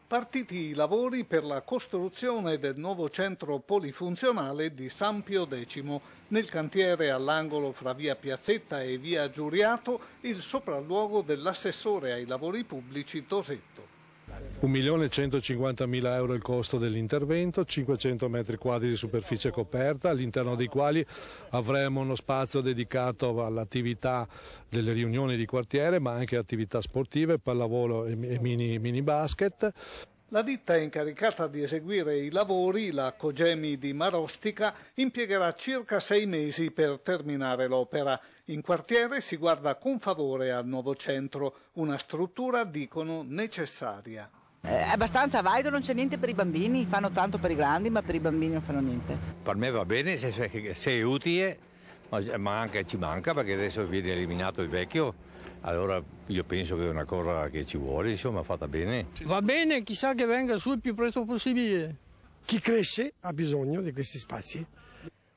Partiti i lavori per la costruzione del nuovo centro polifunzionale di San Pio X. Nel cantiere all'angolo fra via Piazzetta e via Giuriato, il sopralluogo dell'assessore ai lavori pubblici Tosetto. 1.150.000 euro il costo dell'intervento, 500 metri quadri di superficie coperta, all'interno dei quali avremo uno spazio dedicato all'attività delle riunioni di quartiere, ma anche attività sportive, pallavolo e mini basket. La ditta incaricata di eseguire i lavori, la Cogemi di Marostica, impiegherà circa 6 mesi per terminare l'opera. In quartiere si guarda con favore al nuovo centro, una struttura, dicono, necessaria. È abbastanza valido, non c'è niente per i bambini, fanno tanto per i grandi, ma per i bambini non fanno niente. Per me va bene, se è utile, ma anche ci manca perché adesso viene eliminato il vecchio. Allora io penso che è una cosa che ci vuole, insomma, fatta bene. Va bene, chissà che venga su il più presto possibile. Chi cresce ha bisogno di questi spazi.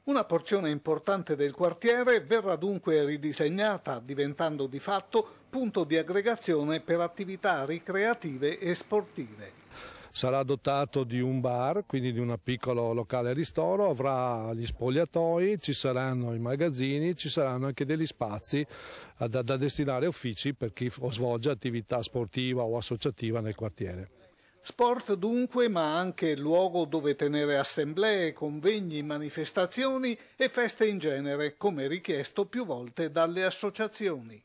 Una porzione importante del quartiere verrà dunque ridisegnata, diventando di fatto punto di aggregazione per attività ricreative e sportive. Sarà dotato di un bar, quindi di un piccolo locale ristoro, avrà gli spogliatoi, ci saranno i magazzini, ci saranno anche degli spazi da destinare a uffici per chi svolge attività sportiva o associativa nel quartiere. Sport dunque, ma anche luogo dove tenere assemblee, convegni, manifestazioni e feste in genere, come richiesto più volte dalle associazioni.